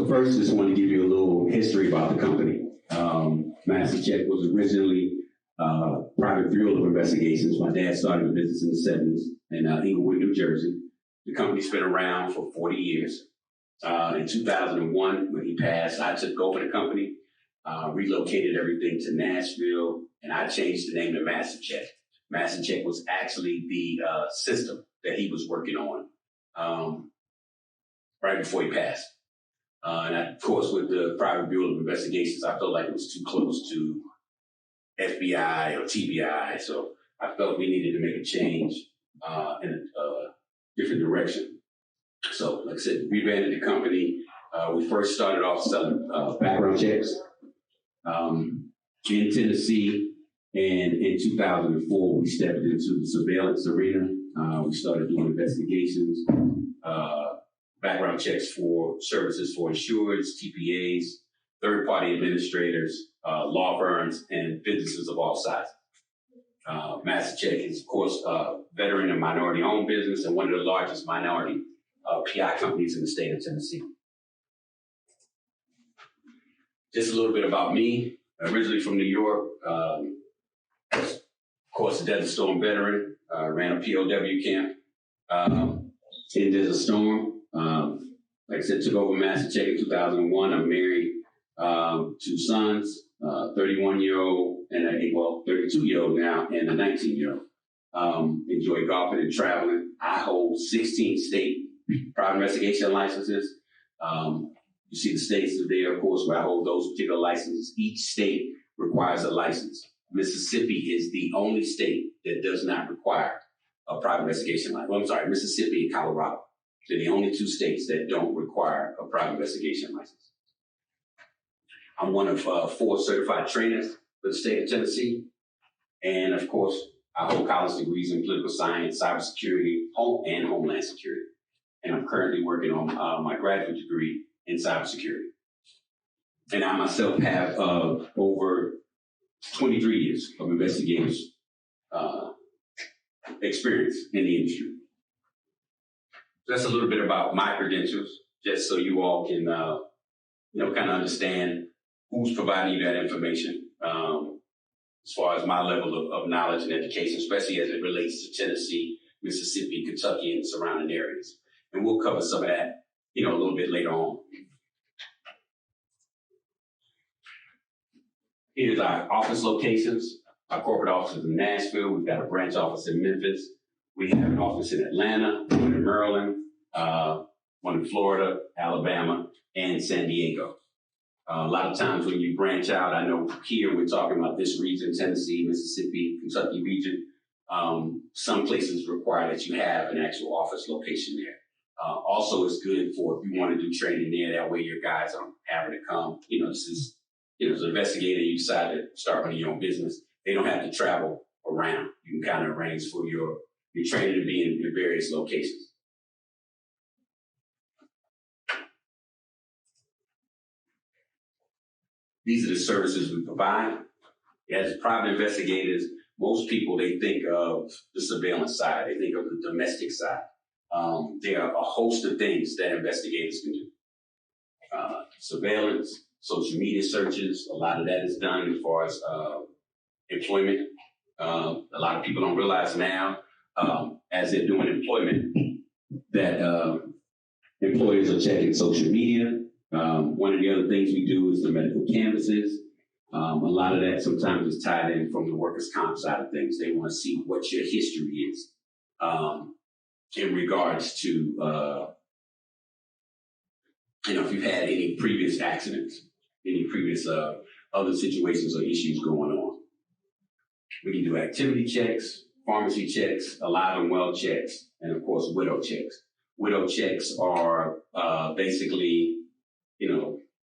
So first, just want to give you a little history about the company. Masterchek was originally private bureau of investigations. My dad started the business in the 70s in Englewood, New Jersey. The company's been around for 40 years. In 2001, when he passed, I took over the company, relocated everything to Nashville, and I changed the name to Masterchek. Masterchek was actually the system that he was working on right before he passed. And of course, with the Private Bureau of Investigations, I felt like it was too close to FBI or TBI. So I felt we needed to make a change in a different direction. So, like I said, we ran the company. We first started off selling background checks in Tennessee. And in 2004, we stepped into the surveillance arena. We started doing investigations, background checks for services for insureds, TPAs, third-party administrators, law firms, and businesses of all sizes. Masterchek is, of course, a veteran and minority-owned business and one of the largest minority PI companies in the state of Tennessee. Just a little bit about me. Originally from New York, of course, a Desert Storm veteran, ran a POW camp in Desert Storm. Like I said, took over Masterchek in 2001. I'm married, 2 sons, 31-year-old and 32-year-old now, and a 19-year-old. Enjoy golfing and traveling. I hold 16 state private investigation licenses. You see the states there, of course, where I hold those particular licenses. Each state requires a license. Mississippi is the only state that does not require a private investigation license. Well, I'm sorry, Mississippi and Colorado. They're the only 2 states that don't require a private investigation license. I'm one of 4 certified trainers for the state of Tennessee. And of course, I hold college degrees in political science, cybersecurity, and homeland security. And I'm currently working on my graduate degree in cybersecurity. And I myself have over 23 years of investigators experience in the industry. That's a little bit about my credentials, just so you all can, kind of understand who's providing you that information. As far as my level of knowledge and education, especially as it relates to Tennessee, Mississippi, Kentucky, and surrounding areas. And we'll cover some of that, a little bit later on. Here's our office locations. Our corporate office is in Nashville. We've got a branch office in Memphis. We have an office in Atlanta, one in Maryland, one in Florida, Alabama, and San Diego. A lot of times when you branch out, I know here we're talking about this region, Tennessee, Mississippi, Kentucky region. Some places require that you have an actual office location there. Also, it's good for if you want to do training there. That way your guys aren't having to come. This is, as an investigator, you decide to start running your own business. They don't have to travel around. You can kind of arrange for your training to be in various locations. These are the services we provide. As private investigators, most people, they think of the surveillance side. They think of the domestic side. There are a host of things that investigators can do. Surveillance, social media searches, a lot of that is done as far as employment. A lot of people don't realize now, as they're doing employment, that employers are checking social media. One of the other things we do is the medical canvases. A lot of that sometimes is tied in from the workers' comp side of things. They want to see what your history is in regards to, if you've had any previous accidents, any previous other situations or issues going on. We can do activity checks, pharmacy checks, alive and well checks, and of course, widow checks. Widow checks are basically,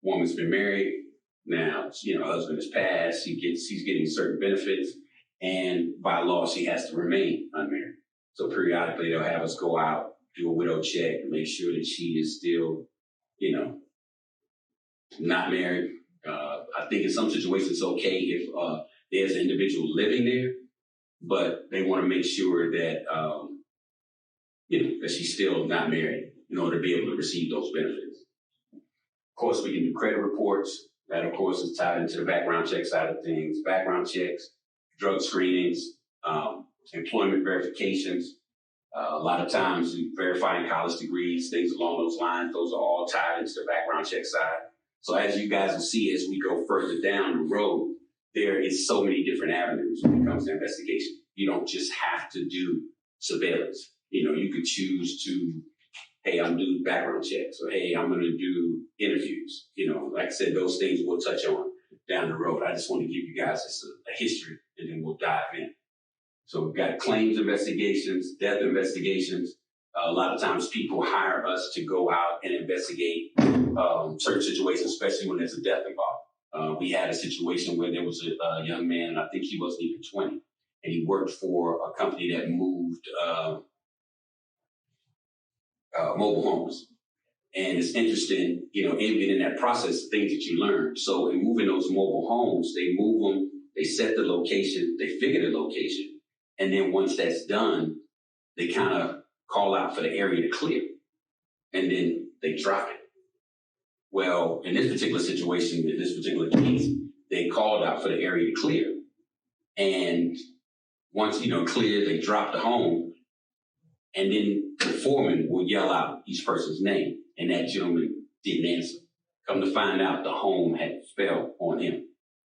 woman's been married. Now, husband has passed. He's getting certain benefits, and by law, she has to remain unmarried. So periodically, they'll have us go out, do a widow check, and make sure that she is still, not married. I think in some situations it's okay if there's an individual living there, but they want to make sure that that she's still not married in order to be able to receive those benefits. course, we can do credit reports. That, of course, is tied into the background check side of things. Background checks, drug screenings, employment verifications. A lot of times, verifying college degrees, things along those lines. Those are all tied into the background check side. So as you guys will see, as we go further down the road, there is so many different avenues when it comes to investigation. You don't just have to do surveillance. You could choose to, hey, I'm doing background checks, or hey, I'm going to do interviews. Like I said, those things we'll touch on down the road. I just want to give you guys just a history, and then we'll dive in. So we've got claims investigations, death investigations. A lot of times people hire us to go out and investigate certain situations, especially when there's a death involved. We had a situation where there was a young man, I think he wasn't even 20, and he worked for a company that moved mobile homes. And it's interesting, even in that process, things that you learn. So in moving those mobile homes, they move them, they set the location, they figure the location. And then once that's done, they kind of call out for the area to clear. And then they drop it. Well, in this particular situation, in this particular case, they called out for the area to clear. And once, clear, they drop the home. And then the foreman will yell out each person's name. And that gentleman didn't answer. Come to find out, the home had fell on him.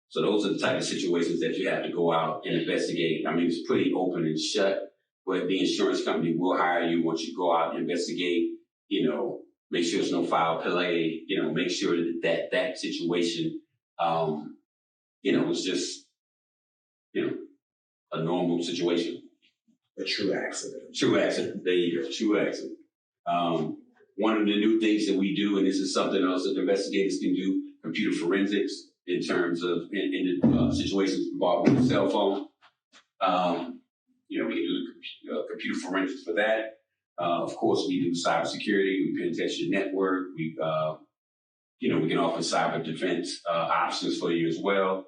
So those are the type of situations that you have to go out and investigate. I mean, it's pretty open and shut, but the insurance company will hire you once you go out and investigate, make sure there's no foul play, make sure that situation, was just, a normal situation. A true accident. True accident. There you go. True accident. One of the new things that we do, and this is something else that investigators can do, computer forensics in terms of in the situations involving the cell phone. We can do computer forensics for that. Of course, we do cybersecurity. We pen test your network. We can offer cyber defense options for you as well.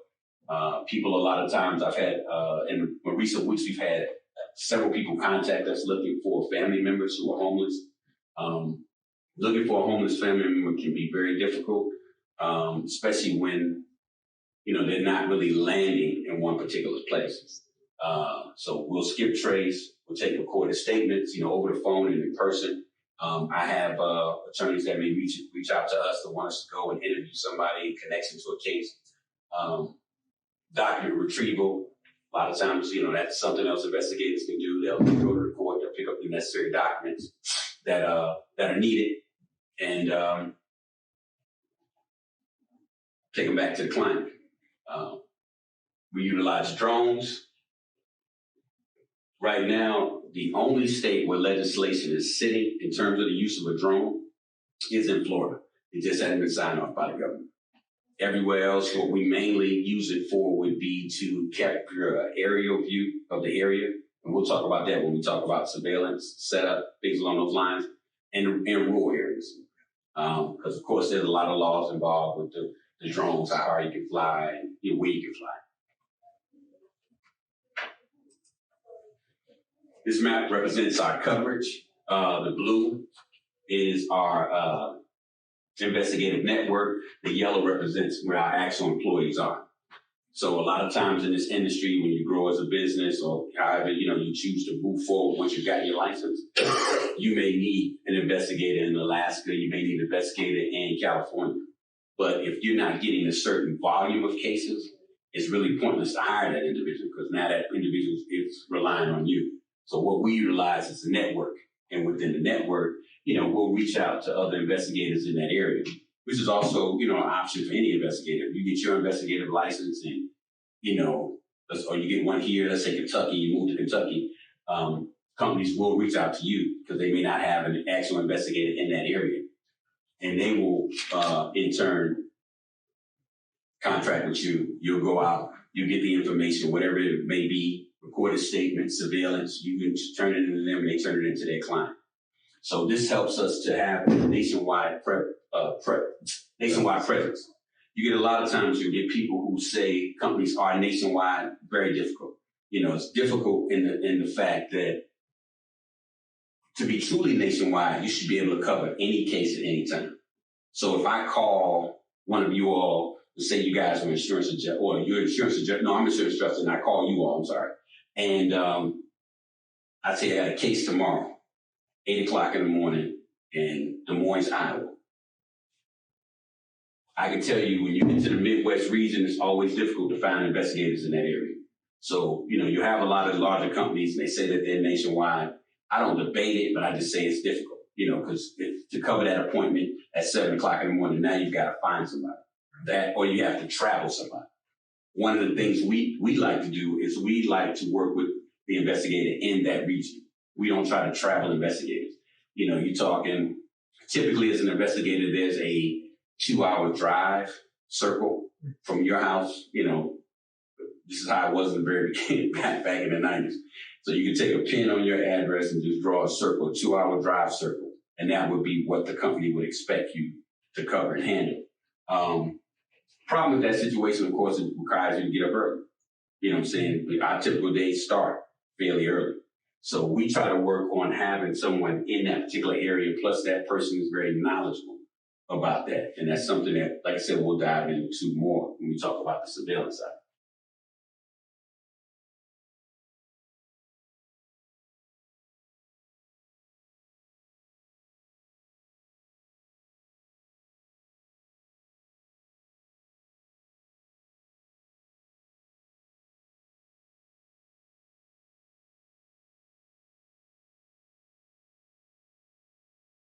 People, a lot of times, I've had in recent weeks, we've had several people contact us looking for family members who are homeless. Looking for a homeless family member can be very difficult, especially when, they're not really landing in one particular place. So we'll skip trace. We'll take recorded statements, over the phone and in person. I have attorneys that may reach out to us that want us to go and interview somebody in connection to a case. Document retrieval. A lot of times, that's something else investigators can do. They'll go to the court, they'll pick up the necessary documents that are needed, and take them back to the client. We utilize drones. Right now, the only state where legislation is sitting in terms of the use of a drone is in Florida. It just hasn't been signed off by the government. Everywhere else, what we mainly use it for would be to capture an aerial view of the area. And we'll talk about that when we talk about surveillance, setup, things along those lines, and in rural areas. Because, of course, there's a lot of laws involved with the drones, how high you can fly and where you can fly. This map represents our coverage. The blue is our investigative network. The yellow represents where our actual employees are. So a lot of times in this industry, when you grow as a business or however, you choose to move forward once you've got your license, you may need an investigator in Alaska. You may need an investigator in California. But if you're not getting a certain volume of cases, it's really pointless to hire that individual because now that individual is relying on you. So what we utilize is a network. And within the network, we'll reach out to other investigators in that area, which is also, an option for any investigator. You get your investigative license and, or you get one here, let's say Kentucky, you move to Kentucky, companies will reach out to you because they may not have an actual investigator in that area. And they will, in turn, contract with you. You'll go out, you get the information, whatever it may be, recorded statements, surveillance, you can turn it into them and they turn it into their client. So this helps us to have a nationwide presence. You get a lot of times you get people who say companies are nationwide, very difficult. It's difficult in the fact that to be truly nationwide, you should be able to cover any case at any time. So if I call one of you all, say you guys are insurance adjuster, or you're insurance adjuster, no, I'm insurance adjuster, and I call you all, I'm sorry. And I say I got a case tomorrow, 8 o'clock in the morning in Des Moines, Iowa. I can tell you when you get to the Midwest region, it's always difficult to find investigators in that area. So, you have a lot of larger companies, and they say that they're nationwide. I don't debate it, but I just say it's difficult, because to cover that appointment at 7 o'clock in the morning, now you've got to find somebody. That, or you have to travel somebody. One of the things we like to do is we like to work with the investigator in that region. We don't try to travel investigators. You're talking, typically as an investigator, there's a 2-hour drive circle from your house. This is how it was in the very beginning, back in the 90s. So you can take a pin on your address and just draw a circle, a 2-hour drive circle, and that would be what the company would expect you to cover and handle. Problem with that situation, of course, it requires you to get up early. You know what I'm saying? Our typical days start fairly early. So we try to work on having someone in that particular area, plus that person is very knowledgeable about that. And that's something that, like I said, we'll dive into more when we talk about the surveillance side.